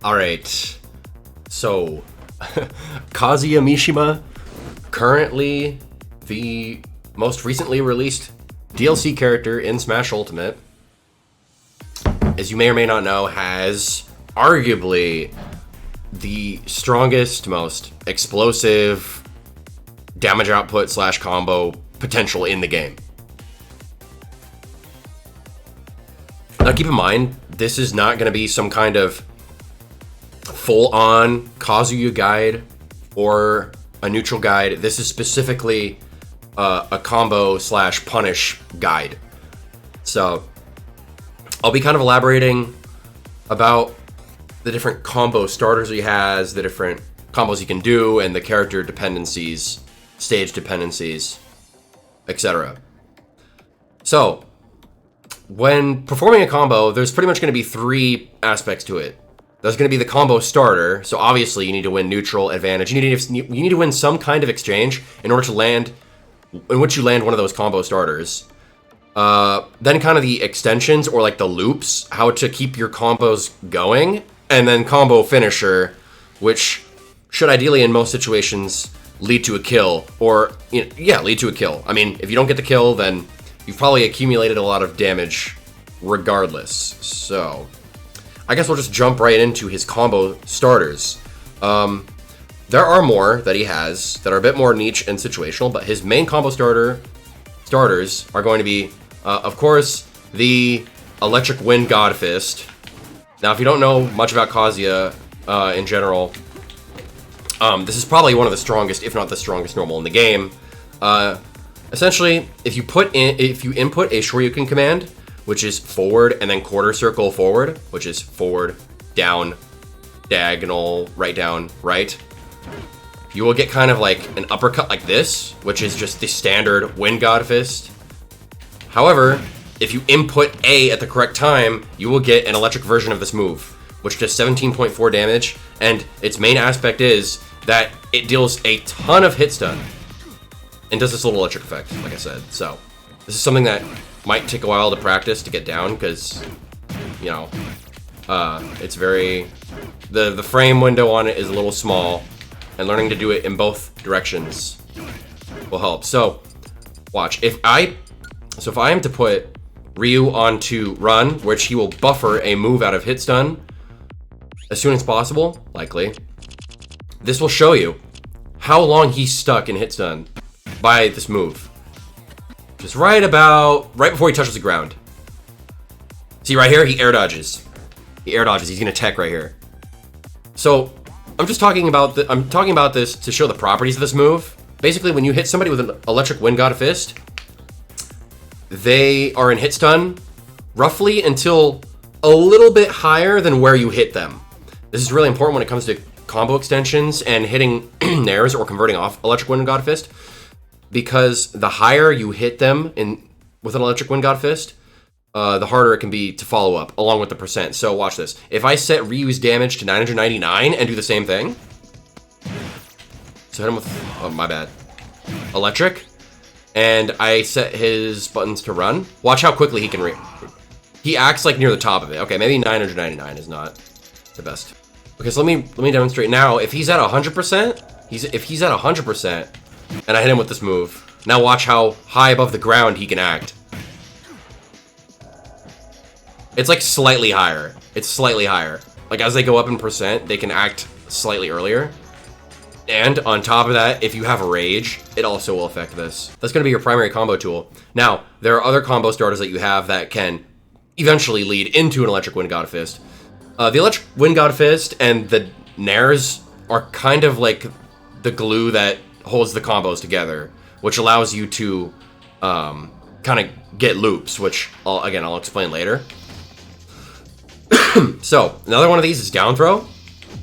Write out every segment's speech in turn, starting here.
Alright, so Kazuya Mishima, currently the most recently released DLC character in Smash Ultimate, as you may or may not know, has arguably the strongest, most explosive damage output / combo potential in the game. Now keep in mind, this is not going to be some kind of full-on Kazuya guide or a neutral guide. This is specifically a combo / punish guide. So I'll be kind of elaborating about the different combo starters he has, the different combos he can do, and the character dependencies, stage dependencies, etc. So when performing a combo, there's pretty much going to be three aspects to it. There's going to be the combo starter, so obviously you need to win neutral, advantage. You need to win some kind of exchange in order to land, in which you land one of those combo starters. Then kind of the extensions, or like the loops, how to keep your combos going. And then combo finisher, which should ideally in most situations lead to a kill, or, lead to a kill. I mean, if you don't get the kill, then you've probably accumulated a lot of damage regardless. So I guess we'll just jump right into his combo starters. There are more that he has that are a bit more niche and situational, but his main combo starters are going to be, of course, the Electric Wind God Fist. Now, if you don't know much about Kazuya in general, this is probably one of the strongest, if not the strongest normal in the game. Essentially, if you input a Shoryuken command, which is forward and then quarter circle forward, which is forward, down, diagonal, right, down, right, you will get kind of like an uppercut like this, which is just the standard Wind God Fist. However, if you input A at the correct time, you will get an electric version of this move, which does 17.4 damage, and its main aspect is that it deals a ton of hit stun and does this little electric effect, like I said. So this is something that might take a while to practice to get down, because it's very, the frame window on it is a little small, and learning to do it in both directions will help. So watch, if I am to put Ryu onto run, which he will buffer a move out of hit stun as soon as possible, likely, this will show you how long he's stuck in hit stun by this move. Just right before he touches the ground. See right here, he air dodges. He's gonna tech right here. So I'm talking about this to show the properties of this move. Basically, when you hit somebody with an Electric Wind God Fist, they are in hit stun roughly until a little bit higher than where you hit them. This is really important when it comes to combo extensions and hitting nairs or converting off Electric Wind God Fist, because the higher you hit them with an Electric Wind God Fist, the harder it can be to follow up, along with the percent. So watch this. If I set Ryu's damage to 999 and do the same thing, so hit him with, oh my bad, electric, and I set his buttons to run, watch how quickly he can he acts like near the top of it. Okay, maybe 999 is not the best. Okay, so let me demonstrate now. If he's at 100%, if he's at 100%, and I hit him with this move, now watch how high above the ground he can act. It's like slightly higher. It's slightly higher. Like as they go up in percent, they can act slightly earlier. And on top of that, if you have a rage, it also will affect this. That's going to be your primary combo tool. Now, there are other combo starters that you have that can eventually lead into an Electric Wind God Fist. The Electric Wind God Fist and the nairs are kind of like the glue that holds the combos together, which allows you to kind of get loops, which I'll explain later. So another one of these is down throw.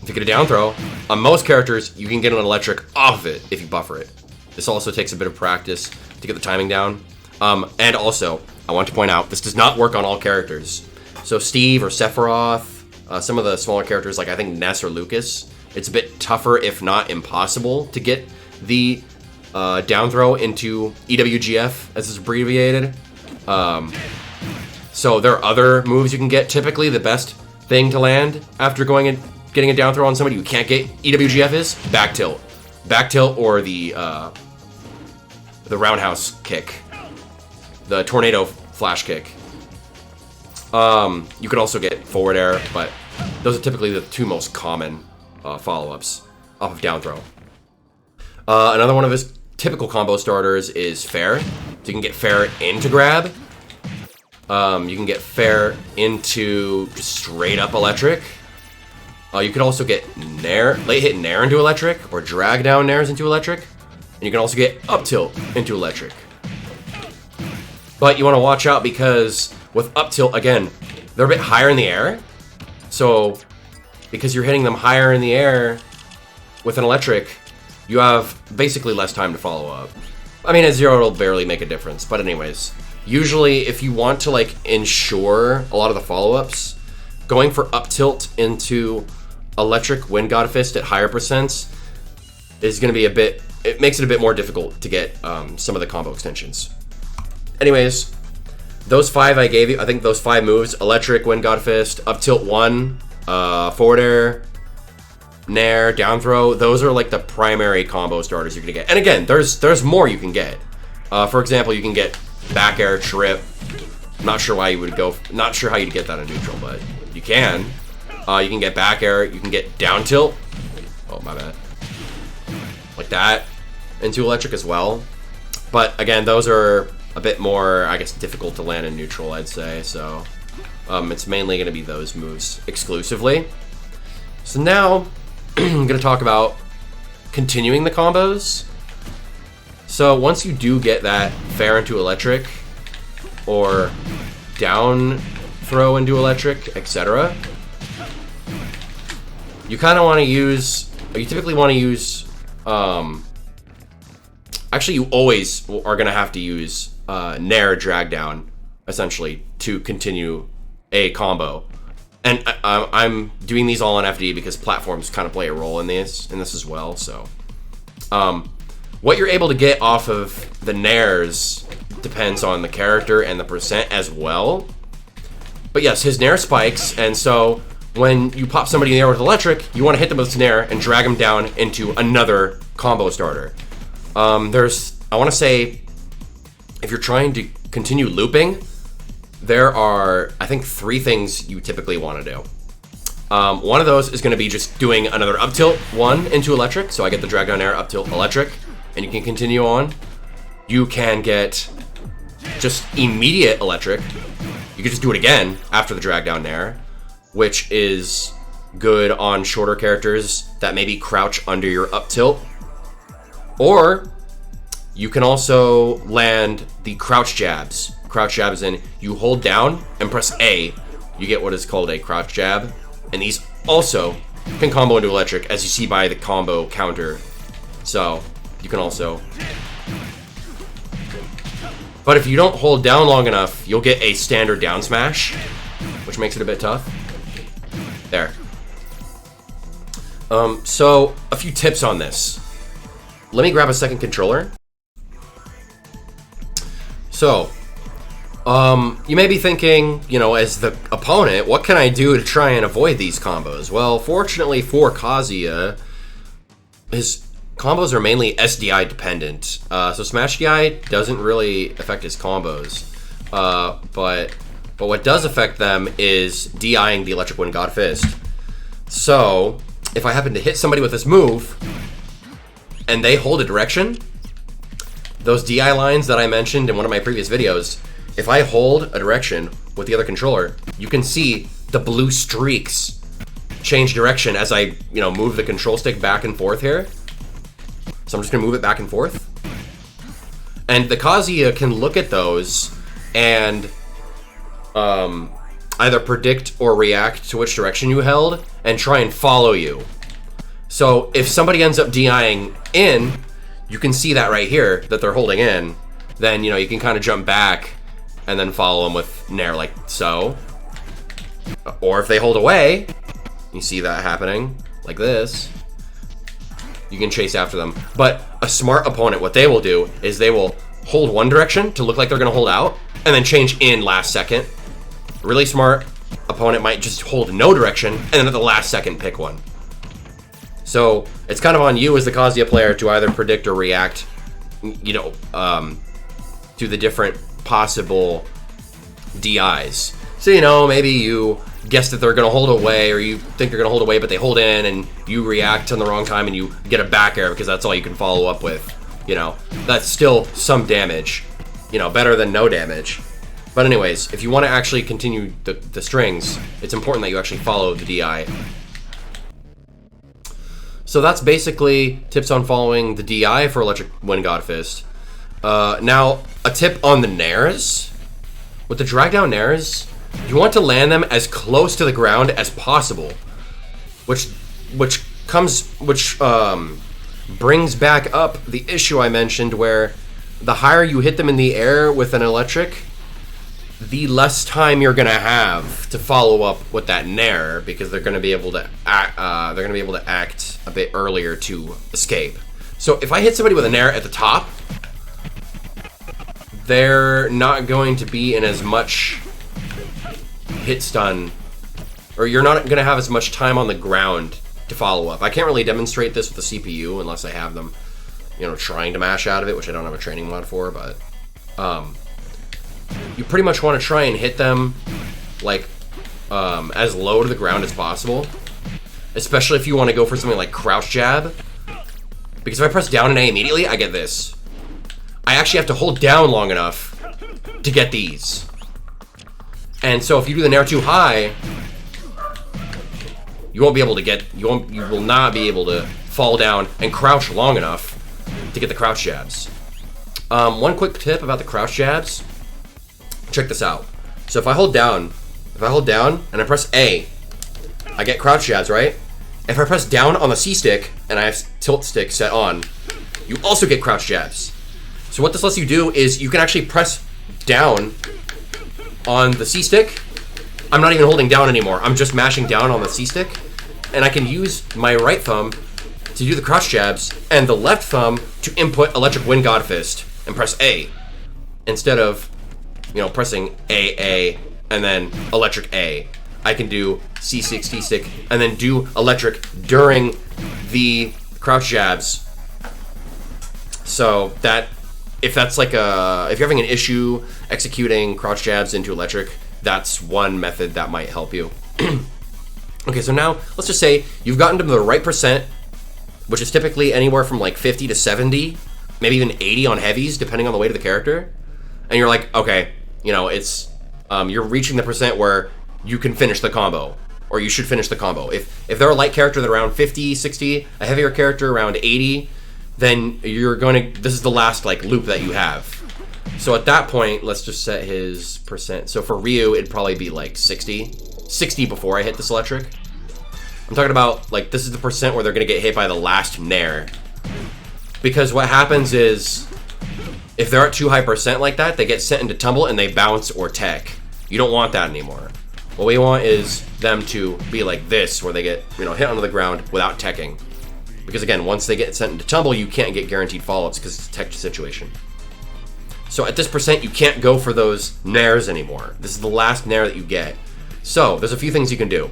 If you get a down throw, on most characters, you can get an electric off of it if you buffer it. This also takes a bit of practice to get the timing down. And also, I want to point out, this does not work on all characters. So Steve or Sephiroth, some of the smaller characters like I think Ness or Lucas, it's a bit tougher, if not impossible, to get the down throw into EWGF, as it's abbreviated. So there are other moves you can get. Typically, the best thing to land after going getting a down throw on somebody who can't get EWGF is back tilt. Back tilt or the roundhouse kick. The tornado flash kick. You could also get forward air, but those are typically the two most common follow-ups off of down throw. Another one of his typical combo starters is fair. So you can get fair into grab. You can get fair into straight up electric. You could also get nair, late hit nair into electric, or drag down nairs into electric. And you can also get up tilt into electric. But you want to watch out because with up tilt, again, they're a bit higher in the air. So because you're hitting them higher in the air with an electric, you have basically less time to follow up. I mean, at zero, it'll barely make a difference. But anyways, usually if you want to like ensure a lot of the follow-ups, going for up tilt into electric Wind God Fist at higher percents is going to be a bit, it makes it a bit more difficult to get some of the combo extensions. Anyways, those 5 I gave you, I think those 5 moves, electric, Wind God Fist, up tilt 1, forward air, nair, down throw, those are like the primary combo starters you're gonna get. And again, there's more you can get. For example, you can get back air, trip. Not sure why you would go, not sure how you'd get that in neutral, but you can. You can get back air, you can get down tilt. Oh, my bad. Like that into electric as well. But again, those are a bit more, I guess, difficult to land in neutral, I'd say. So it's mainly going to be those moves exclusively. So now I'm going to talk about continuing the combos. So once you do get that fair into electric or down throw into electric, etc., you kind of want to use, you typically want to use, actually you always are going to have to use nair drag down, essentially, to continue a combo. And I'm doing these all on FD because platforms kind of play a role in this as well. So what you're able to get off of the nairs depends on the character and the percent as well. But yes, his nair spikes, and so when you pop somebody in the air with electric, you want to hit them with his nair and drag them down into another combo starter. I want to say, if you're trying to continue looping, there are, I think, 3 things you typically want to do. One of those is going to be just doing another up tilt 1 into electric, so I get the drag down air, up tilt, electric, and you can continue on. You can get just immediate electric. You can just do it again after the drag down air, which is good on shorter characters that maybe crouch under your up tilt. Or you can also land the crouch jabs. Crouch jab is in, you hold down and press A, you get what is called a crouch jab. And these also can combo into electric, as you see by the combo counter. So you can also, but if you don't hold down long enough, you'll get a standard down smash, which makes it a bit tough. There. So a few tips on this. Let me grab a second controller. So, you may be thinking, you know, as the opponent, what can I do to try and avoid these combos? Well, fortunately for Kazuya, his combos are mainly SDI dependent. So Smash DI doesn't really affect his combos. But what does affect them is DIing the Electric Wind God Fist. So, if I happen to hit somebody with this move, and they hold a direction, those DI lines that I mentioned in one of my previous videos, if I hold a direction with the other controller, you can see the blue streaks change direction as I, move the control stick back and forth here. So I'm just gonna move it back and forth. And the Kazuya can look at those and either predict or react to which direction you held and try and follow you. So if somebody ends up DIing in, you can see that right here, that they're holding in. Then, you can kind of jump back and then follow them with nair like so. Or if they hold away, you see that happening like this, you can chase after them. But a smart opponent, what they will do is they will hold one direction to look like they're gonna hold out and then change in last second. Really smart opponent might just hold no direction, and then at the last second pick one. So it's kind of on you as the Kazuya player to either predict or react, you know, to the different possible DIs. So, you know, maybe you guess that they're going to hold away, or you think they're going to hold away, but they hold in, and you react on the wrong time, and you get a back air because that's all you can follow up with. You know, that's still some damage. You know, better than no damage. But anyways, if you want to actually continue the strings, it's important that you actually follow the DI. So that's basically tips on following the DI for Electric Wind God Fist. Now, a tip on the nairs. With the drag down nairs, you want to land them as close to the ground as possible, which brings back up the issue I mentioned, where the higher you hit them in the air with an electric, the less time you're gonna have to follow up with that nair, because they're gonna be able to act a bit earlier to escape. So if I hit somebody with a nair at the top, they're not going to be in as much hit stun, or you're not gonna have as much time on the ground to follow up. I can't really demonstrate this with the CPU unless I have them, you know, trying to mash out of it, which I don't have a training mod for, but you pretty much want to try and hit them like as low to the ground as possible, especially if you want to go for something like crouch jab, because if I press down and A immediately, I get this. I actually have to hold down long enough to get these. And so if you do the nair too high, you won't be able to get, you will not be able to fall down and crouch long enough to get the crouch jabs. One quick tip about the crouch jabs. Check this out. So if I hold down and I press A, I get crouch jabs, right? If I press down on the C stick and I have tilt stick set on, you also get crouch jabs. So what this lets you do is you can actually press down on the C stick. I'm not even holding down anymore. I'm just mashing down on the C stick, and I can use my right thumb to do the crouch jabs and the left thumb to input Electric Wind God Fist and press A instead of, you know, pressing A, and then electric A. I can do C6, C stick, and then do electric during the crouch jabs. So that, if that's like if you're having an issue executing crouch jabs into electric, that's one method that might help you. Okay, so now let's just say you've gotten to the right percent, which is typically anywhere from like 50 to 70, maybe even 80 on heavies, depending on the weight of the character. And you're like, okay, you know, it's you're reaching the percent where you can finish the combo, or you should finish the combo. If they're a light character that around 50, 60, a heavier character around 80, then you're going to, this is the last like loop that you have. So at that point, let's just set his percent. So for Ryu, it'd probably be like 60 before I hit this electric. I'm talking about like, this is the percent where they're going to get hit by the last nair. Because what happens is, if they're at too high percent like that, they get sent into tumble and they bounce or tech. You don't want that anymore. What we want is them to be like this, where they get, you know, hit onto the ground without teching. Because again, once they get sent into tumble, you can't get guaranteed follow-ups because it's a tech situation. So at this percent, you can't go for those nairs anymore. This is the last nair that you get. So there's a few things you can do.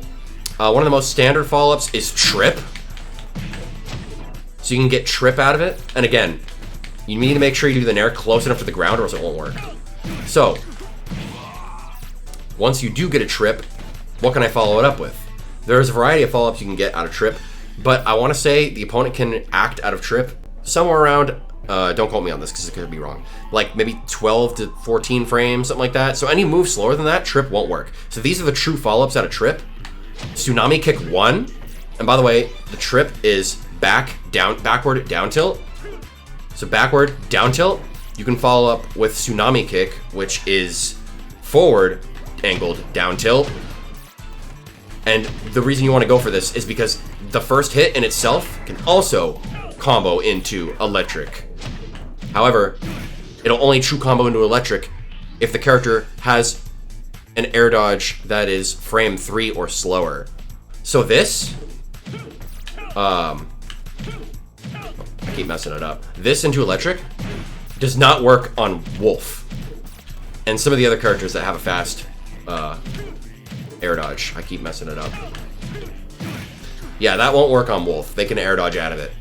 One of the most standard follow-ups is trip. So you can get trip out of it. And again, you need to make sure you do the nair close enough to the ground or else it won't work. So once you do get a trip, what can I follow it up with? There's a variety of follow-ups you can get out of trip, but I want to say the opponent can act out of trip somewhere around, don't quote me on this because it could be wrong, like maybe 12 to 14 frames, something like that. So any move slower than that, trip won't work. So these are the true follow-ups out of trip. Tsunami kick 1, and by the way, the trip is backward, down tilt. So backward, down tilt, you can follow up with Tsunami kick, which is forward, angled, down tilt. And the reason you want to go for this is because the first hit in itself can also combo into electric. However, it'll only true combo into electric if the character has an air dodge that is frame 3 or slower. So this, I keep messing it up. This into electric does not work on Wolf and some of the other characters that have a fast air dodge. I keep messing it up. Yeah, that won't work on Wolf. They can air dodge out of it.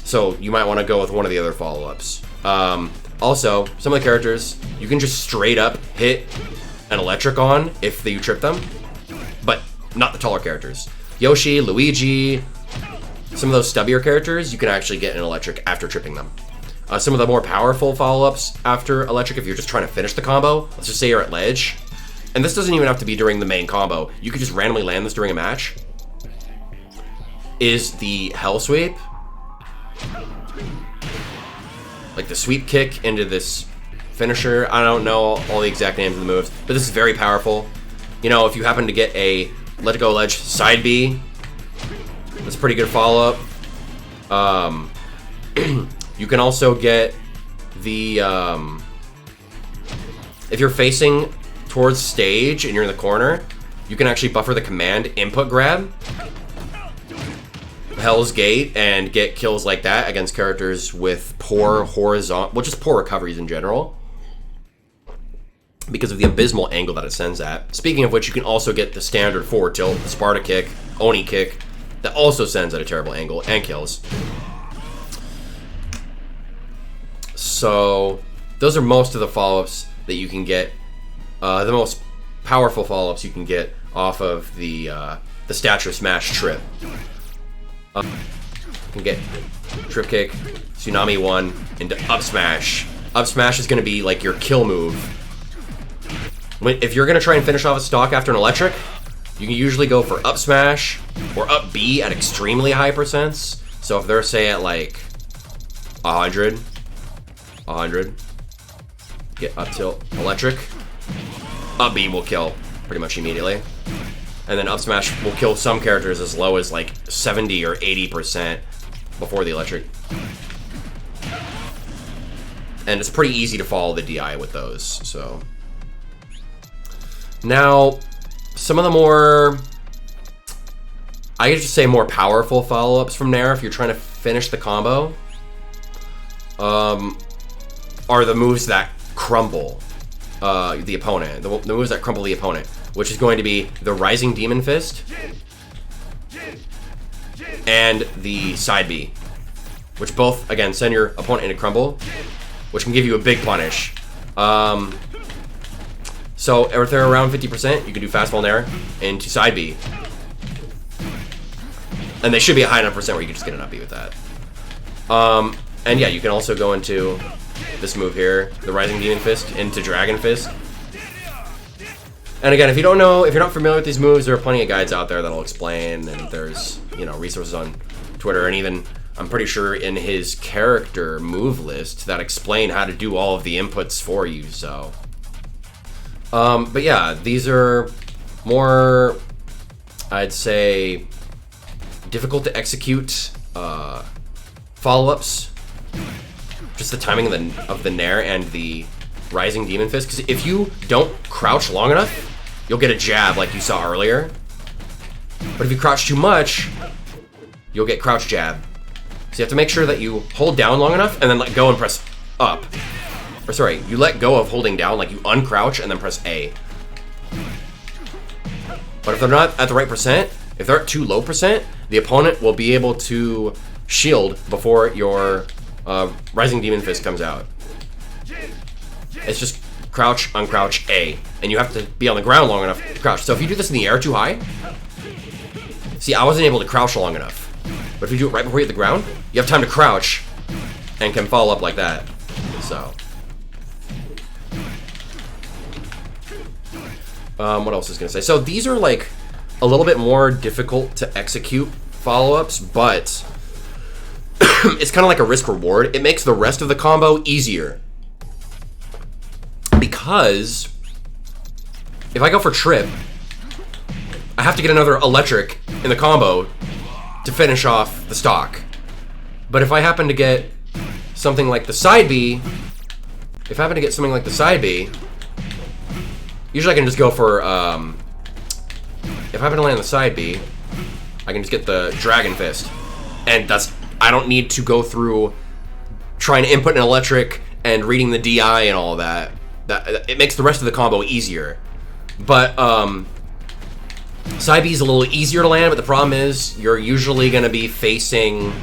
So you might want to go with one of the other follow-ups. Also, some of the characters, you can just straight up hit an electric on if you trip them, but not the taller characters. Yoshi, Luigi, some of those stubbier characters, you can actually get an electric after tripping them. Some of the more powerful follow-ups after electric, if you're just trying to finish the combo, let's just say you're at ledge, and this doesn't even have to be during the main combo, you could just randomly land this during a match, is the Hell Sweep. Like the sweep kick into this finisher. I don't know all the exact names of the moves, but this is very powerful. You know, if you happen to get a let go ledge side B, that's a pretty good follow-up. You can also get the, if you're facing towards stage and you're in the corner, you can actually buffer the command input grab, Hell's Gate, and get kills like that against characters with poor horizontal, well, just poor recoveries in general, because of the abysmal angle that it sends at. Speaking of which, you can also get the standard forward tilt, the Sparta kick, Oni kick, that also sends at a terrible angle and kills. So those are most of the follow-ups that you can get, the most powerful follow-ups you can get off of the Stature Smash trip. You can get Trip Kick, Tsunami 1, into Up Smash. Up Smash is going to be like your kill move. If you're going to try and finish off a stock after an electric, you can usually go for Up Smash or Up B at extremely high percents. So if they're, say, at like 100, get up tilt electric, Up B will kill pretty much immediately. And then Up Smash will kill some characters as low as like 70 or 80% before the electric. And it's pretty easy to follow the DI with those, so. Now, some of the more, I could just say more powerful follow-ups from Nair if you're trying to finish the combo, are the moves that crumble the opponent, the moves that crumble the opponent, which is going to be the Rising Demon Fist and the Side B, which both, again, send your opponent into crumble, which can give you a big punish. So if they're around 50%, you can do Fastball Nair into Side B. And they should be a high enough percent where you can just get an up B with that. And yeah, you can also go into this move here, the Rising Demon Fist into Dragon Fist. And again, if you don't know, if you're not familiar with these moves, there are plenty of guides out there that'll explain, and there's, you know, resources on Twitter, and even, I'm pretty sure, in his character move list that explain how to do all of the inputs for you, so. But yeah, these are more, I'd say, difficult to execute follow-ups. Just the timing of the Nair and the Rising Demon Fist, because if you don't crouch long enough, you'll get a jab like you saw earlier. But if you crouch too much, you'll get crouch jab. So you have to make sure that you hold down long enough and then let go and press up. Or sorry, you let go of holding down, like you uncrouch and then press A. But if they're not at the right percent, if they're at too low percent, the opponent will be able to shield before your Rising Demon Fist comes out. It's just crouch, uncrouch, A. And you have to be on the ground long enough to crouch. So if you do this in the air too high, see, I wasn't able to crouch long enough. But if you do it right before you hit the ground, you have time to crouch and can follow up like that. So. What else is going to say? So these are like a little bit more difficult to execute follow-ups, but it's kind of like a risk reward. It makes the rest of the combo easier. Because if I go for trip, I have to get another electric in the combo to finish off the stock. But if I happen to get something like the side B, usually I can just go for, if I happen to land the side B, I can just get the Dragon Fist. And I don't need to go through trying to input an electric and reading the DI and all that. It makes the rest of the combo easier. But Side B is a little easier to land, but the problem is you're usually going to be facing...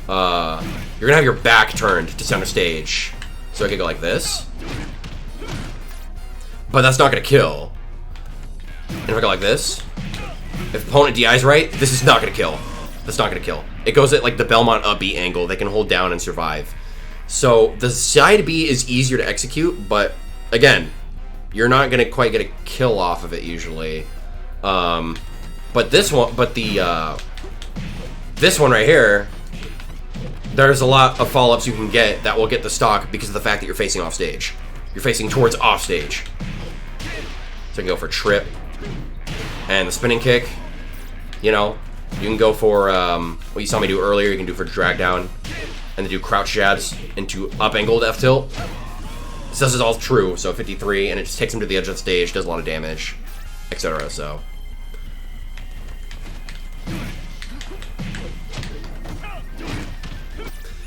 you're going to have your back turned to center stage. So I could go like this. But that's not going to kill. And if I go like this, if opponent DI's right, this is not going to kill. That's not going to kill. It goes at like the Belmont up B angle. They can hold down and survive. So the side B is easier to execute, but again, you're not going to quite get a kill off of it usually. But this one, this one right here, there's a lot of follow-ups you can get that will get the stock because of the fact that you're facing off stage. You're facing towards off stage. So you can go for trip and the spinning kick. You know, you can go for what you saw me do earlier. You can do for drag down and then do crouch jabs into up angled F tilt. This is all true. So 53, and it just takes him to the edge of the stage, does a lot of damage, etc. So.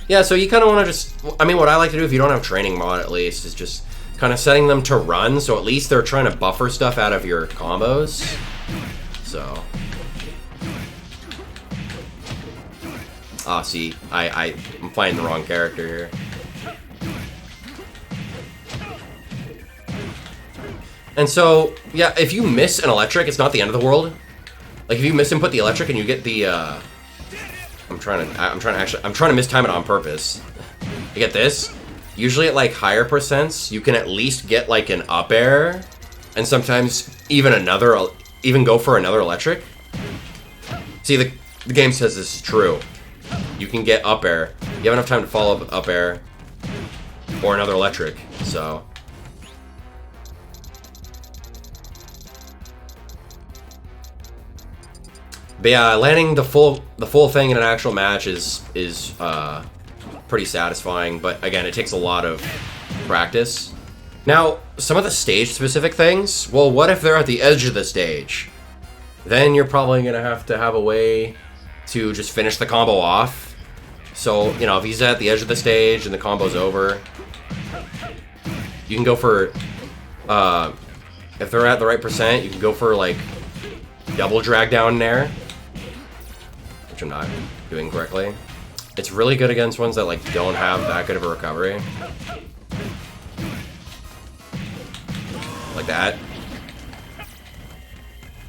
Yeah, so you kind of want to just... I mean, what I like to do, if you don't have training mod at least, is just kind of setting them to run, so at least they're trying to buffer stuff out of your combos. So... Ah, see, I'm playing the wrong character here. And so, yeah, if you miss an electric, it's not the end of the world. Like, if you miss input the electric and you get the, I'm trying to mistime it on purpose. You get this. Usually at like higher percents, you can at least get like an up air, and sometimes even go for another electric. See, the game says this is true. You can get up air. You have enough time to follow up up air or another electric. So. But yeah, landing the full thing in an actual match is pretty satisfying, but again, it takes a lot of practice. Now, some of the stage-specific things, well, what if they're at the edge of the stage? Then you're probably going to have a way to just finish the combo off. So, you know, if he's at the edge of the stage and the combo's over, you can go for, if they're at the right percent, you can go for, like, double drag down there. Which I'm not doing correctly. It's really good against ones that like don't have that good of a recovery. Like that.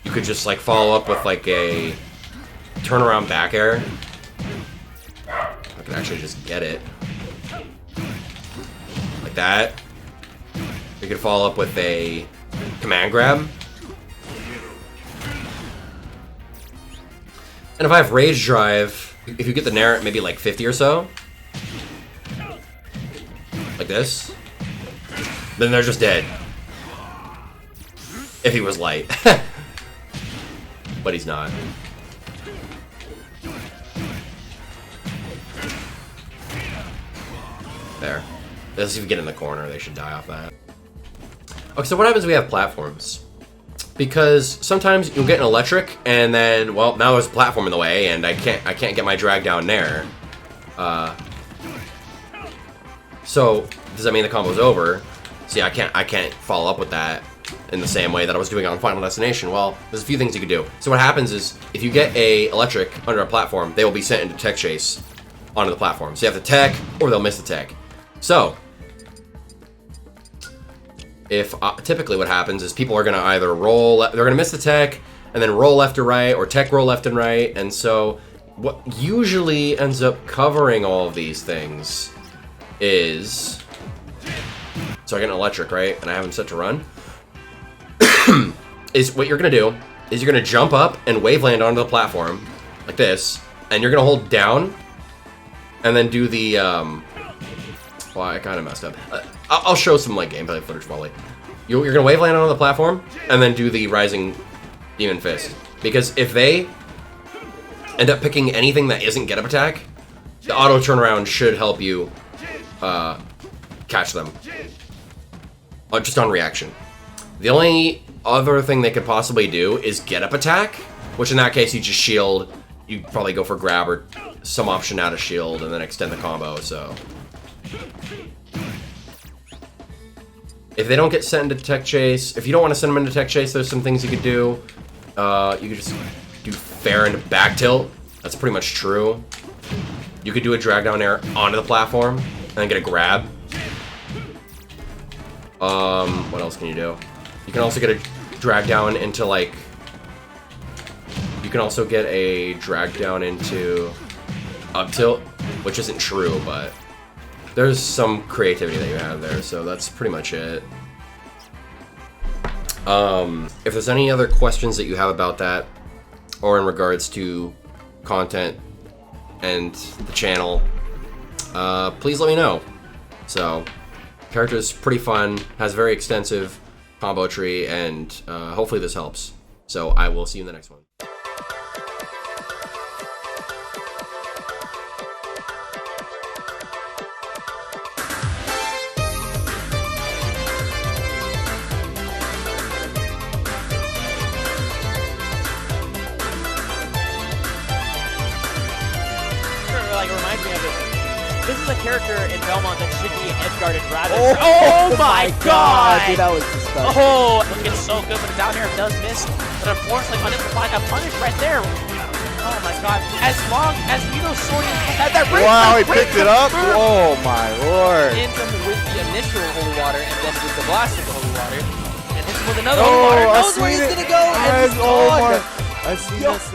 You could just like follow up with like a turnaround back air. I can actually just get it. Like that. You could follow up with a command grab. And if I have Rage Drive, if you get the Nair at maybe like 50 or so, like this, then they're just dead. If he was light. But he's not. There. Let's if you get in the corner, they should die off that. Okay, so what happens if we have platforms? Because sometimes you'll get an electric, and then, well, now there's a platform in the way, and I can't get my drag down there. So does that mean the combo's over? See, I can't follow up with that in the same way that I was doing on Final Destination. Well, there's a few things you could do. So what happens is, if you get a electric under a platform, they will be sent into tech chase onto the platform. So you have to tech, or they'll miss the tech. So if typically what happens is people are going to either roll, they're going to miss the tech, and then roll left or right, or tech roll left and right, and so what usually ends up covering all of these things is, so I get an electric, right, and I have them set to run, is what you're going to do is you're going to jump up and wave land onto the platform, like this, and you're going to hold down, and then do the, well, I kind of messed up. I'll show some like gameplay footage probably. You're gonna wave land on the platform and then do the rising demon fist, because if they end up picking anything that isn't get up attack, the auto turnaround should help you catch them just on reaction. The only other thing they could possibly do is get up attack, which in that case you just shield. You probably go for grab or some option out of shield and then extend the combo. So. If they don't get sent into tech chase, if you don't want to send them into tech chase, there's some things you could do. You could just do fair and back tilt. That's pretty much true. You could do a drag down air onto the platform and then get a grab. What else can you do? You can also get a drag down into like. You can also get a drag down into up tilt, which isn't true, but there's some creativity that you have there, so that's pretty much it. If there's any other questions that you have about that, or in regards to content and the channel, please let me know. So, character is pretty fun, has very extensive combo tree, and hopefully this helps. So I will see you in the next one. Like, it reminds me of this. This is a character in Belmont that should be edge-guarded rather. Oh my god! Dude, that was disgusting. Oh, looking so good, but down air does miss. But unfortunately, unable to find a punish right there. Oh my god! As long as sorting that break. Wow, he picked it up. Oh my lord! Ends him with the initial holy water, and then with the blast of the holy water, and hits him with another holy water. Knows where he's gonna go. And Oh my! I see this.